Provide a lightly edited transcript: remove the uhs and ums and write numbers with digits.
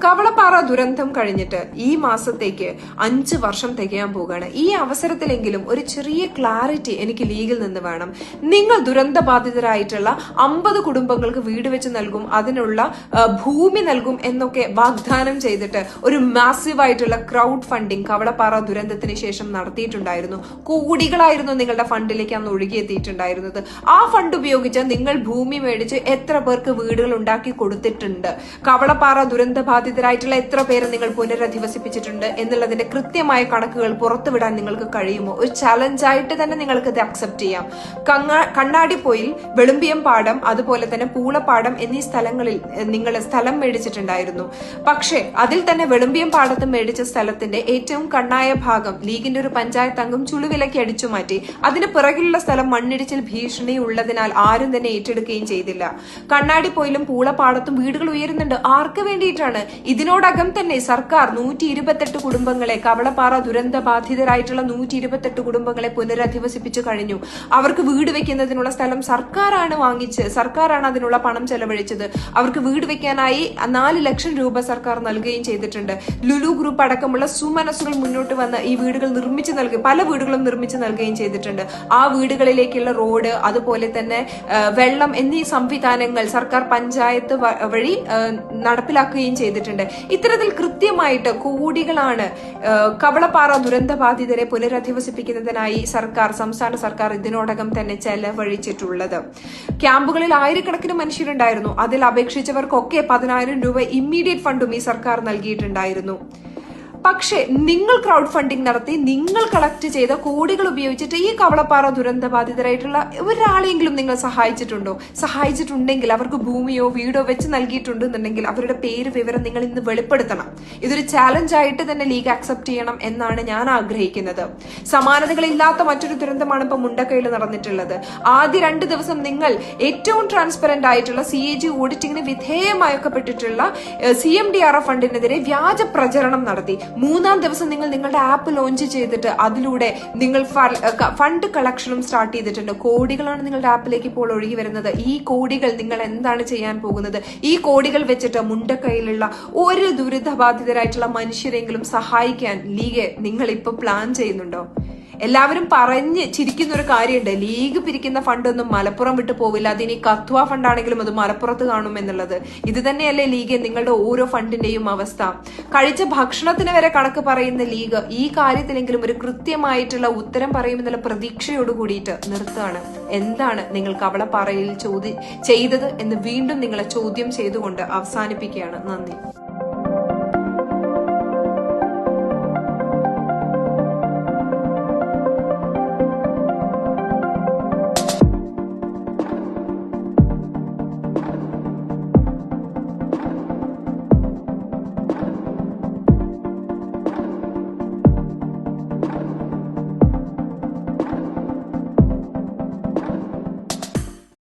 കവളപ്പാറ ദുരന്തം കഴിഞ്ഞിട്ട് ഈ മാസത്തേക്ക് 5 വർഷം തികയാൻ പോവുകയാണ്. ഈ അവസരത്തിലെങ്കിലും ഒരു ചെറിയ ക്ലാരിറ്റി എനിക്ക് ലീഗിൽ നിന്ന് വേണം. നിങ്ങൾ ദുരന്ത ബാധിതരായിട്ടുള്ള 50 കുടുംബങ്ങൾക്ക് വീട് വെച്ച് നൽകും, അതിനുള്ള ഭൂമി നൽകും എന്നൊക്കെ വാഗ്ദാനം ചെയ്തിട്ട് ഒരു മാസീവ് ആയിട്ടുള്ള ക്രൗഡ് ഫണ്ടിങ് കവളപ്പാറ ദുരന്തത്തിന് ശേഷം നടത്തിയിട്ടുണ്ടായിരുന്നു. കോടികളായിരുന്നു നിങ്ങളുടെ ഫണ്ടിലേക്ക് അന്ന് ഒഴുകിയെത്തിയിട്ടുണ്ടായിരുന്നത്. ആ ഫണ്ട് ഉപയോഗിച്ച് നിങ്ങൾ ഭൂമി മേടിച്ച് എത്ര പേർക്ക് വീടുകൾ ഉണ്ടാക്കി കൊടുത്തിട്ടുണ്ട്? കവളപ്പാറ ദുരന്ത ബാധിതരായിട്ടുള്ള എത്ര പേരെ നിങ്ങൾ പുനരധിവസിപ്പിച്ചിട്ടുണ്ട് എന്നുള്ളതിന്റെ കൃത്യമായ കണക്കുകൾ പുറത്തുവിടാൻ നിങ്ങൾക്ക് കഴിയുമോ? ഒരു ചലഞ്ചായിട്ട് തന്നെ നിങ്ങൾക്ക് ഇത് അക്സെപ്റ്റ് ചെയ്യാം. കണ്ണാടിപ്പൊയിൽ, വെളുമ്പിയം പാടം, അതുപോലെ തന്നെ പൂളപ്പാടം എന്നീ സ്ഥലങ്ങളിൽ നിങ്ങൾ സ്ഥലം മേടിച്ചിട്ടുണ്ടായിരുന്നു. പക്ഷേ അതിൽ തന്നെ വെളുമ്പിയം പാടത്ത് മേടിച്ച സ്ഥലത്തിന്റെ ഏറ്റവും കണ്ണായ ഭാഗം ലീഗിന്റെ ഒരു പഞ്ചായത്ത് അംഗം ചുളുവിലക്ക് അടിച്ചു മാറ്റി. അതിന് പിറകിലുള്ള സ്ഥലം മണ്ണിടിച്ചിൽ ഭീഷണി ഉള്ളതിനാൽ ആരും തന്നെ ഏറ്റെടുക്കുകയും ചെയ്തില്ല. കണ്ണാടിപ്പൊയിലും പൂളപ്പാടത്തും വീടുകൾ ഉയരുന്നുണ്ട്. ആർക്ക് വേണ്ടിയിട്ടാണ്? ഇതിനോടകം തന്നെ സർക്കാർ 128 കുടുംബങ്ങളെ, കവളപ്പാറ ദുരന്ത ബാധിതരായിട്ടുള്ള 128 കുടുംബങ്ങളെ പുനരധിവസിപ്പിച്ചു കഴിഞ്ഞു. അവർക്ക് വീട് വെക്കുന്നതിനുള്ള സ്ഥലം സർക്കാരാണ് വാങ്ങിച്ച്, സർക്കാരാണ് അതിനുള്ള പണം ചെലവഴിച്ചത്. അവർക്ക് വീട് വെക്കാനായി 4 ലക്ഷം രൂപ സർക്കാർ നൽകുകയും ചെയ്തിട്ടുണ്ട്. ലുലു ഗ്രൂപ്പ് അടക്കമുള്ള സുമനസ്സുകൾ മുന്നോട്ട് വന്ന് ഈ വീടുകൾ നിർമ്മിച്ചു നൽകി, പല വീടുകളും നിർമ്മിച്ചു നൽകുകയും ചെയ്തിട്ടുണ്ട്. ആ വീടുകളിലേക്കുള്ള റോഡ്, അതുപോലെ തന്നെ വെള്ളം എന്നീ സംവിധാനങ്ങൾ സർക്കാർ പഞ്ചായത്ത് വഴി നടപ്പിലാക്കുകയും ചെയ്തിട്ടുണ്ട്. ഇത്തരത്തിൽ കൃത്യമായിട്ട് കോടികളാണ് കവളപ്പാറ ദുരന്ത ബാധിതരെ പുനരധിവസിപ്പിക്കുന്നതിനായി സംസ്ഥാന സർക്കാർ ഇതിനോടകം തന്നെ ചെലവഴിച്ചിട്ടുള്ളത്. ക്യാമ്പുകളിൽ ആയിരക്കണക്കിന് മനുഷ്യരുണ്ടായിരുന്നു. അതിൽ അപേക്ഷിച്ചവർക്കൊക്കെ 10,000 രൂപ ഇമ്മീഡിയറ്റ് ഫണ്ടും ഈ സർക്കാർ നൽകിയിട്ടുണ്ടായിരുന്നു. പക്ഷെ നിങ്ങൾ ക്രൗഡ് ഫണ്ടിങ് നടത്തി, നിങ്ങൾ കളക്ട് ചെയ്ത കോടികൾ ഉപയോഗിച്ചിട്ട് ഈ കവളപ്പാറ ദുരന്ത ബാധിതരായിട്ടുള്ള ഒരാളെങ്കിലും നിങ്ങൾ സഹായിച്ചിട്ടുണ്ടോ? സഹായിച്ചിട്ടുണ്ടെങ്കിൽ അവർക്ക് ഭൂമിയോ വീടോ വെച്ച് നൽകിയിട്ടുണ്ടെന്നുണ്ടെങ്കിൽ അവരുടെ പേര് വിവരം നിങ്ങൾ ഇന്ന് വെളിപ്പെടുത്തണം. ഇതൊരു ചാലഞ്ചായിട്ട് തന്നെ ലീഗ് അക്സെപ്റ്റ് ചെയ്യണം എന്നാണ് ഞാൻ ആഗ്രഹിക്കുന്നത്. സമാനതകളില്ലാത്ത മറ്റൊരു ദുരന്തമാണ് ഇപ്പൊ മുണ്ടക്കയിൽ നടന്നിട്ടുള്ളത്. ആദ്യ 2 ദിവസം നിങ്ങൾ ഏറ്റവും ട്രാൻസ്പെറന്റ് ആയിട്ടുള്ള CAG ഓഡിറ്റിംഗിന് വിധേയമാക്കപ്പെട്ടിട്ടുള്ള CMDRF ഫണ്ടിനെതിരെ വ്യാജ പ്രചരണം നടത്തി. 3-ാം ദിവസം നിങ്ങൾ നിങ്ങളുടെ ആപ്പ് ലോഞ്ച് ചെയ്തിട്ട് അതിലൂടെ നിങ്ങൾ ഫണ്ട് കളക്ഷനും സ്റ്റാർട്ട് ചെയ്തിട്ടുണ്ട്. കോടികളാണ് നിങ്ങളുടെ ആപ്പിലേക്ക് ഇപ്പോൾ ഒഴുകി വരുന്നത്. ഈ കോടികൾ നിങ്ങൾ എന്താണ് ചെയ്യാൻ പോകുന്നത്? ഈ കോടികൾ വെച്ചിട്ട് മുണ്ടക്കൈയിലുള്ള ഒരു ദുരിതബാധിതരായിട്ടുള്ള മനുഷ്യരെങ്കിലും സഹായിക്കാൻ ലീഗ് നിങ്ങൾ ഇപ്പൊ പ്ലാൻ ചെയ്യുന്നുണ്ടോ? എല്ലാവരും പറഞ്ഞ് ചിരിക്കുന്ന ഒരു കാര്യമുണ്ട്, ലീഗ് പിരിക്കുന്ന ഫണ്ടൊന്നും മലപ്പുറം വിട്ടു പോവില്ല, അതിനി കത്വ ഫണ്ടാണെങ്കിലും അത് മലപ്പുറത്ത് കാണും എന്നുള്ളത്. ഇത് തന്നെയല്ലേ ലീഗ് നിങ്ങളുടെ ഓരോ ഫണ്ടിന്റെയും അവസ്ഥ? കഴിച്ച ഭക്ഷണത്തിന് വരെ കണക്ക് പറയുന്ന ലീഗ് ഈ കാര്യത്തിലെങ്കിലും ഒരു കൃത്യമായിട്ടുള്ള ഉത്തരം പറയുമെന്നുള്ള പ്രതീക്ഷയോട് കൂടിയിട്ട് നിർത്തുകയാണ്. എന്താണ് നിങ്ങൾ കവളപ്പാറയിൽ ചെയ്തത് എന്ന് വീണ്ടും നിങ്ങളെ ചോദ്യം ചെയ്തുകൊണ്ട് അവസാനിപ്പിക്കുകയാണ്. നന്ദി.